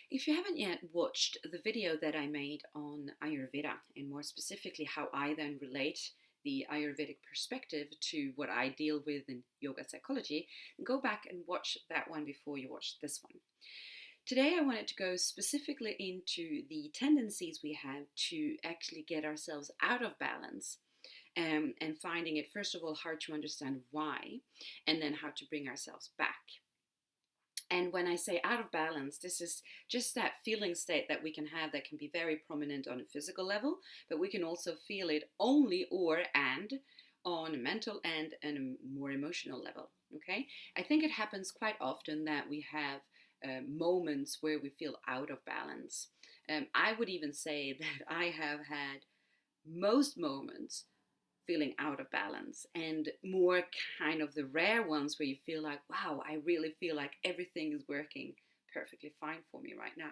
If you haven't yet watched the video that I made on Ayurveda, and more specifically how I then relate the Ayurvedic perspective to what I deal with in yoga psychology, go back and watch that one before you watch this one. Today I wanted to go specifically into the tendencies we have to actually get ourselves out of balance, and finding it, first of all, hard to understand why, and then how to bring ourselves back. And when I say out of balance, this is just that feeling state that we can have that can be very prominent on a physical level, but we can also feel it only and on a mental and a more emotional level. Okay, I think it happens quite often that we have moments where we feel out of balance. I would even say that I have had most moments feeling out of balance, and more kind of the rare ones where you feel like, wow, I really feel like everything is working perfectly fine for me right now.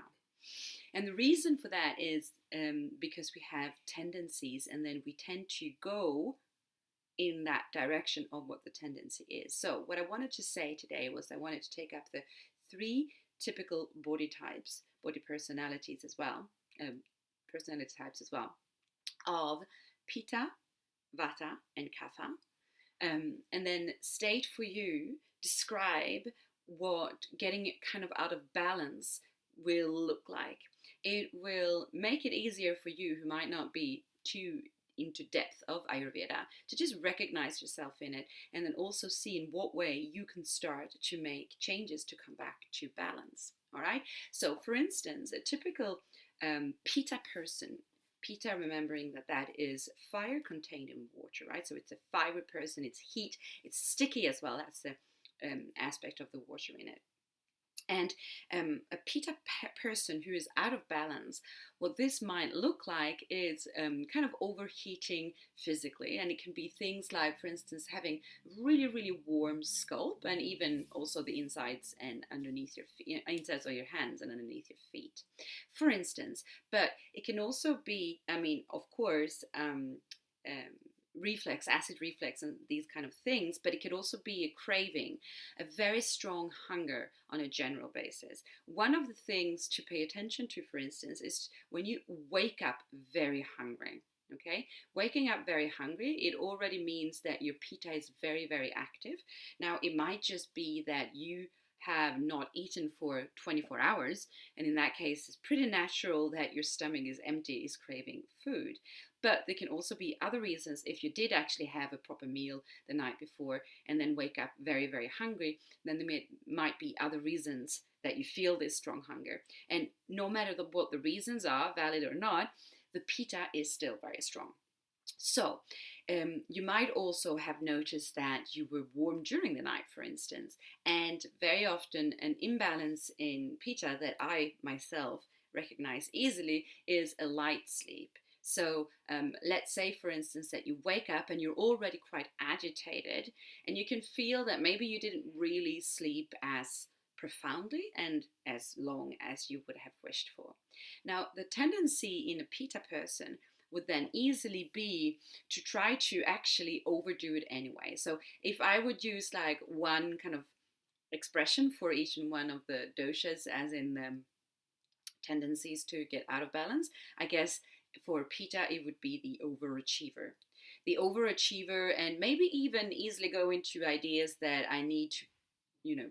And the reason for that is because we have tendencies, and then we tend to go in that direction of what the tendency is. So, what I wanted to say today was I wanted to take up the three typical body types, body personalities as well, personality types as well, of Pitta, Vata, and Kapha, and then state for you, describe what getting it kind of out of balance will look like. It will make it easier for you who might not be too into depth of Ayurveda to just recognize yourself in it, and then also see in what way you can start to make changes to come back to balance. All right. So, for instance, a typical Pitta person. Pitta, remembering that that is fire contained in water, right? So it's a fiery person, it's heat, it's sticky as well. That's the aspect of the water in it. And a Pitta person who is out of balance, what this might look like is kind of overheating physically. And it can be things like, for instance, having really, really warm scalp, and even also the insides and underneath your feet, insides of your hands and underneath your feet, for instance. But it can also be, I mean, of course, reflex, acid reflex, and these kind of things, but it could also be a craving, a very strong hunger on a general basis. One of the things to pay attention to, for instance, is when you wake up very hungry. Okay, waking up very hungry, it already means that your pitta is very, very active. Now, it might just be that you have not eaten for 24 hours, and in that case, it's pretty natural that your stomach is empty, is craving food. But there can also be other reasons. If you did actually have a proper meal the night before and then wake up very, very hungry, then there might be other reasons that you feel this strong hunger. And no matter what the reasons are, valid or not, the pitta is still very strong. So, you might also have noticed that you were warm during the night, for instance, and very often an imbalance in pitta that I myself recognize easily is a light sleep. So, let's say, for instance, that you wake up and you're already quite agitated, and you can feel that maybe you didn't really sleep as profoundly and as long as you would have wished for. Now, the tendency in a pitta person would then easily be to try to actually overdo it anyway. So if I would use like one kind of expression for each and one of the doshas, as in tendencies to get out of balance, I guess for pitta it would be the overachiever. The overachiever, and maybe even easily go into ideas that I need to,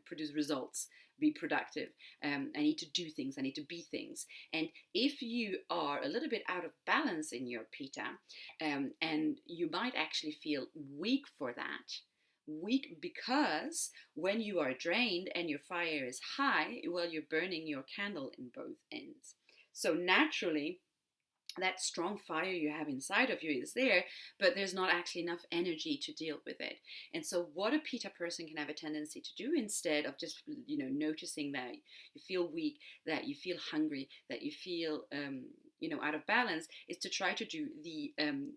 produce results, be productive. I need to do things. I need to be things. And if you are a little bit out of balance in your pitta, and you might actually feel weak for that. Weak because when you are drained and your fire is high, well, you're burning your candle in both ends. So naturally, that strong fire you have inside of you is there, but there's not actually enough energy to deal with it. And so what a pitta person can have a tendency to do, instead of just noticing that you feel weak, that you feel hungry, that you feel out of balance, is to try to do the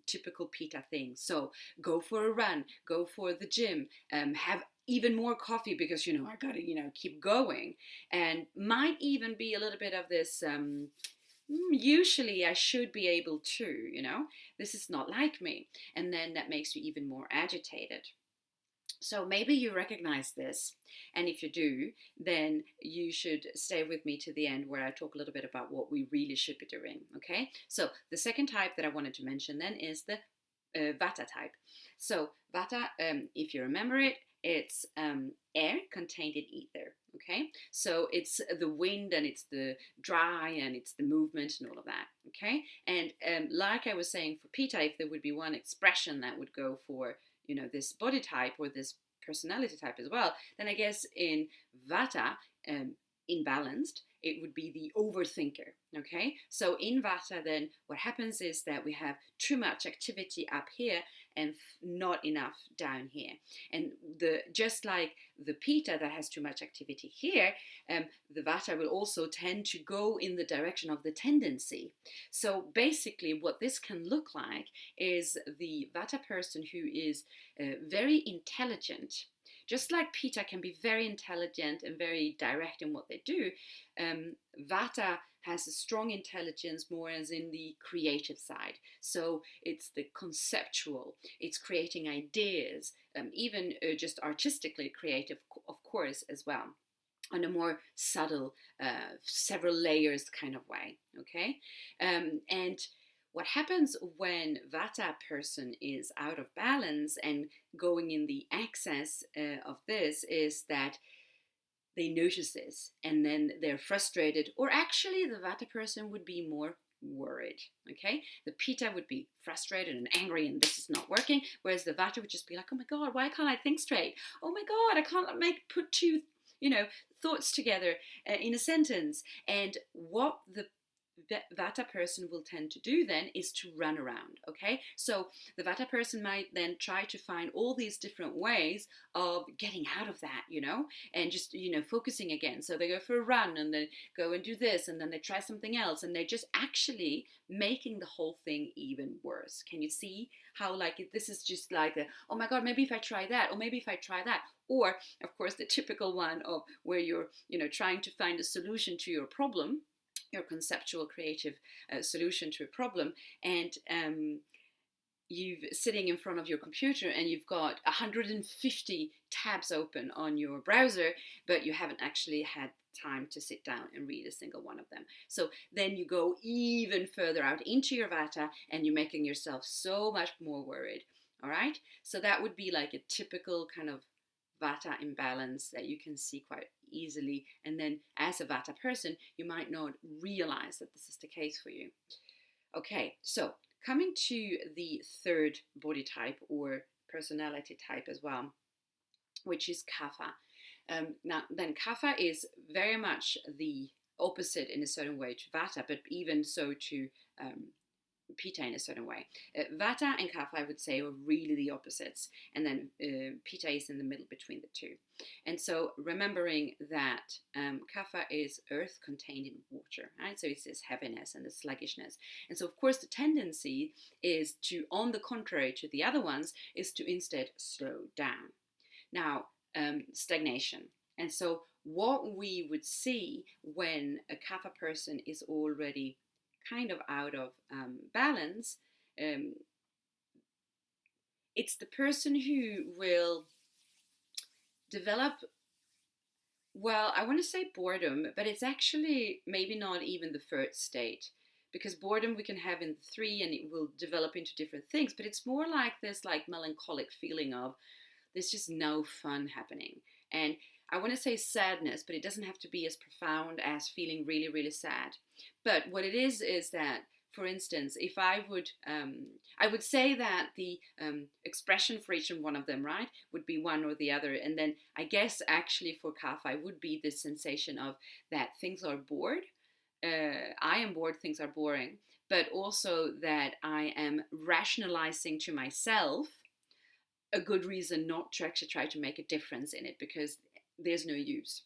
typical pitta things. So go for a run, go for the gym, have even more coffee because I gotta keep going, and might even be a little bit of this usually I should be able to, this is not like me. And then that makes you even more agitated. So maybe you recognize this, and if you do, then you should stay with me to the end where I talk a little bit about what we really should be doing. Okay, so the second type that I wanted to mention then is the Vata type. So Vata, if you remember it, it's air contained in ether. Okay, so it's the wind and it's the dry and it's the movement and all of that. Okay, and like I was saying for Pitta, if there would be one expression that would go for this body type or this personality type as well, then I guess in Vata, um, imbalanced, it would be the overthinker. Okay, so in Vata, then what happens is that we have too much activity up here and not enough down here. And just like the Pitta that has too much activity here, the Vata will also tend to go in the direction of the tendency. So basically, what this can look like is the Vata person who is very intelligent. Just like Pitta can be very intelligent and very direct in what they do, Vata has a strong intelligence more as in the creative side. So it's the conceptual, it's creating ideas, even just artistically creative, of course, as well, on a more subtle, several layers kind of way. Okay, and what happens when Vata person is out of balance and going in the excess of this is that they notice this and then they're frustrated, or actually the Vata person would be more worried. Okay, the Pitta would be frustrated and angry and this is not working, whereas the Vata would just be like, oh my god, why can't I think straight? Oh my god, I can't put two thoughts together in a sentence. And what the Vata person will tend to do then is to run around. Okay, so the Vata person might then try to find all these different ways of getting out of that, and just focusing again. So they go for a run and they go and do this and then they try something else and they're just actually making the whole thing even worse. Can you see how this is just like oh my god, maybe if I try that, or maybe if I try that. Or of course the typical one of where you're trying to find a solution to your problem, your conceptual creative solution to a problem, and you've sitting in front of your computer and you've got 150 tabs open on your browser, but you haven't actually had time to sit down and read a single one of them. So then you go even further out into your Vata and you're making yourself so much more worried. All right, so that would be like a typical kind of Vata imbalance that you can see quite easily. And then as a Vata person, you might not realize that this is the case for you. Okay, so coming to the third body type or personality type as well, which is Kapha. Now, then Kapha is very much the opposite in a certain way to Vata, but even so to Pitta in a certain way. Vata and Kapha, I would say, are really the opposites, and then Pitta is in the middle between the two. And so remembering that Kapha is earth contained in water, right? So it's this heaviness and the sluggishness. And so of course the tendency is to, on the contrary to the other ones, is to instead slow down. Now, stagnation. And so what we would see when a Kapha person is already kind of out of balance, it's the person who will develop, well, I want to say boredom, but it's actually maybe not even the third state, because boredom we can have in 3 and it will develop into different things, but it's more like this melancholic feeling of there's just no fun happening. And I want to say sadness, but it doesn't have to be as profound as feeling really, really sad. But what it is that, for instance, if I would say that the expression for each one of them, right, would be one or the other. And then I guess actually for Kapha would be this sensation of that things are bored. I am bored, things are boring. But also that I am rationalizing to myself a good reason not to actually try to make a difference in it, because there's no use.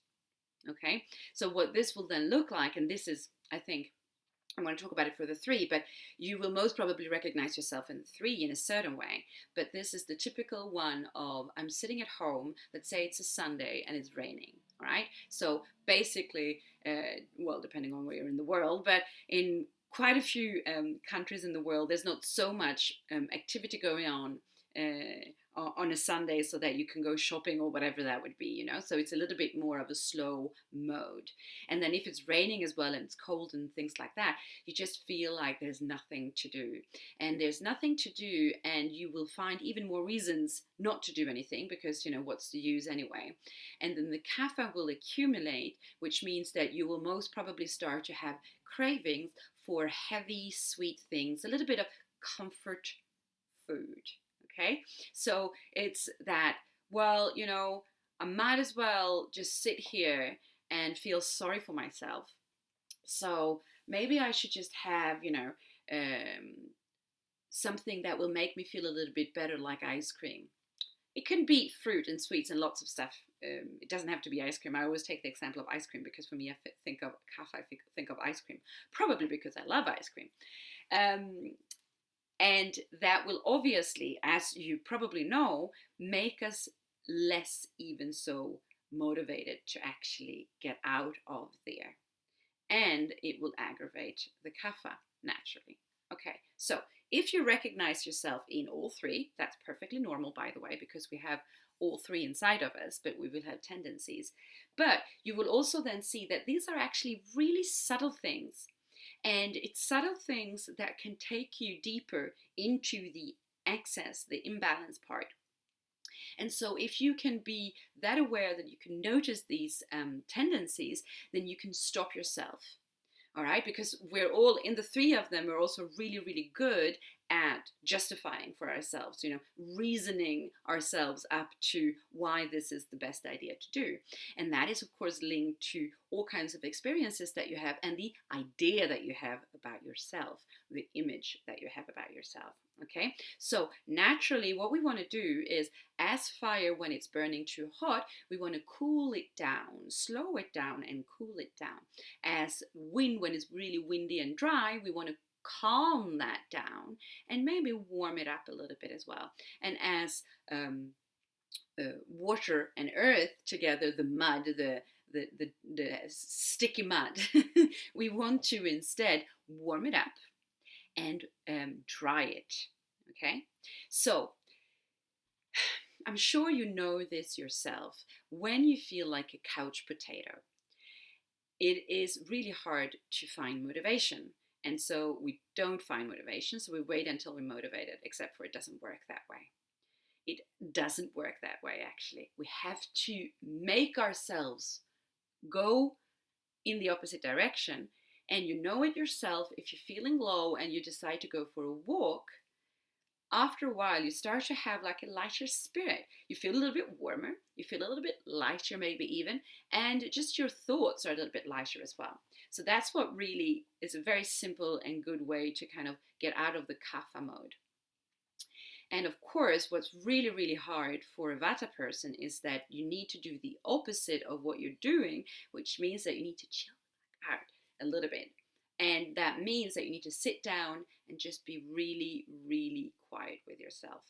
Okay, so what this will then look like, and this is, I think, I'm going to talk about it for the 3, but you will most probably recognize yourself in the 3 in a certain way. But this is the typical one of, I'm sitting at home, let's say it's a Sunday and it's raining, all right? So basically, well, depending on where you're in the world, but in quite a few countries in the world, there's not so much activity going on on a Sunday so that you can go shopping or whatever that would be, you know. So it's a little bit more of a slow mode. And then if it's raining as well and it's cold and things like that, you just feel like there's nothing to do. And there's nothing to do, and you will find even more reasons not to do anything because, you know, what's the use anyway? And then the kapha will accumulate, which means that you will most probably start to have cravings for heavy, sweet things, a little bit of comfort food. Okay, so it's that, well, you know, I might as well just sit here and feel sorry for myself. So maybe I should just have, you know, something that will make me feel a little bit better, like ice cream. It can be fruit and sweets and lots of stuff. It doesn't have to be ice cream. I always take the example of ice cream because for me, I think of kapha, I think of ice cream, probably because I love ice cream. And that will obviously, as you probably know, make us less even so motivated to actually get out of there. And it will aggravate the kapha naturally. Okay, so if you recognize yourself in all three, that's perfectly normal, by the way, because we have all three inside of us, but we will have tendencies. But you will also then see that these are actually really subtle things. And it's subtle things that can take you deeper into the excess, the imbalance part. And so if you can be that aware that you can notice these tendencies, then you can stop yourself. All right, because we're all, in the three of them, we're also really, really good at justifying for ourselves, you know, reasoning ourselves up to why this is the best idea to do. And that is, of course, linked to all kinds of experiences that you have and the idea that you have about yourself, the image that you have about yourself. Okay, so naturally, what we want to do is, as fire, when it's burning too hot, we want to cool it down, slow it down, and cool it down. As wind, when it's really windy and dry, we want to calm that down and maybe warm it up a little bit as well. And as water and earth together, the mud, the sticky mud, we want to instead warm it up and dry it. Okay, so I'm sure you know this yourself. When you feel like a couch potato, it is really hard to find motivation. And so we don't find motivation, so we wait until we're motivated, except for it doesn't work that way. It doesn't work that way, actually. We have to make ourselves go in the opposite direction. And you know it yourself, if you're feeling low and you decide to go for a walk, after a while you start to have like a lighter spirit. You feel a little bit warmer, you feel a little bit lighter maybe even, and just your thoughts are a little bit lighter as well. So that's what really is a very simple and good way to kind of get out of the kapha mode. And of course, what's really, really hard for a Vata person is that you need to do the opposite of what you're doing, which means that you need to chill out a little bit. And that means that you need to sit down and just be really, really quiet with yourself.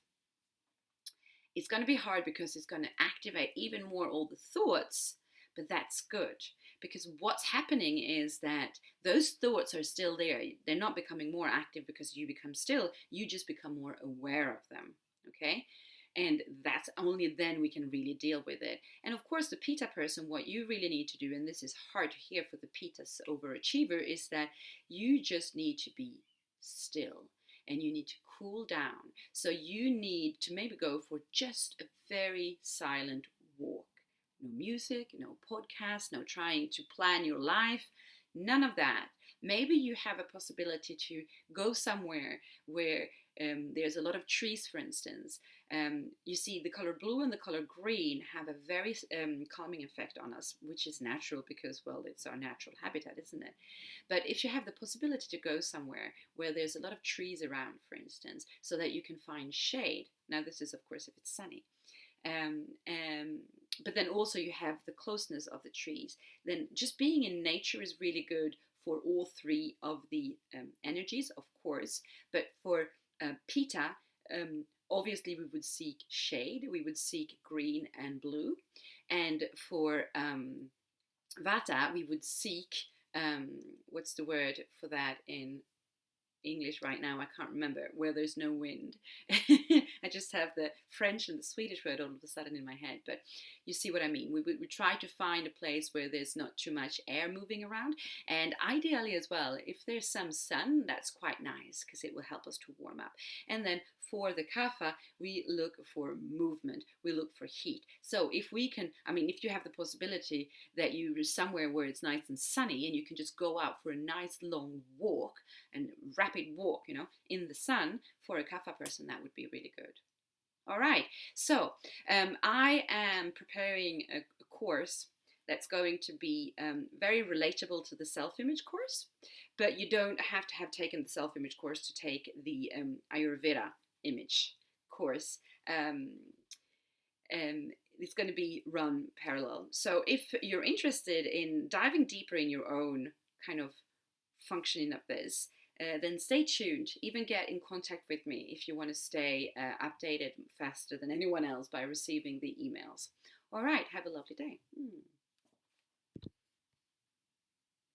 It's going to be hard because it's going to activate even more all the thoughts, but that's good. Because what's happening is that those thoughts are still there. They're not becoming more active because you become still. You just become more aware of them. Okay? And that's only then we can really deal with it. And of course, the Pitta person, what you really need to do, and this is hard to hear for the Pitta's overachiever, is that you just need to be still and you need to cool down. So you need to maybe go for just a very silent walk. No music, no podcast, no trying to plan your life, none of that. Maybe you have a possibility to go somewhere where there's a lot of trees, for instance. You see, the color blue and the color green have a very calming effect on us, which is natural because, well, it's our natural habitat, isn't it? But if you have the possibility to go somewhere where there's a lot of trees around, for instance, so that you can find shade. Now, this is, of course, if it's sunny. But then also you have the closeness of the trees. Then just being in nature is really good for all three of the energies, of course. But for Pitta, obviously we would seek shade, we would seek green and blue. And for Vata, we would seek, what's the word for that in English right now? I can't remember, where there's no wind. I just have the French and the Swedish word all of a sudden in my head, but you see what I mean. We try to find a place where there's not too much air moving around, and ideally as well, if there's some sun, that's quite nice because it will help us to warm up. And then for the kapha, we look for movement, we look for heat. So if we can, I mean, if you have the possibility that you're somewhere where it's nice and sunny and you can just go out for a nice long walk and rapid walk, in the sun, for a kapha person, that would be really good. All right, so I am preparing a course that's going to be very relatable to the self-image course, but you don't have to have taken the self-image course to take the Ayurveda image course. It's going to be run parallel. So if you're interested in diving deeper in your own kind of functioning of this, then stay tuned. Even get in contact with me if you want to stay updated faster than anyone else by receiving the emails. All right, have a lovely day.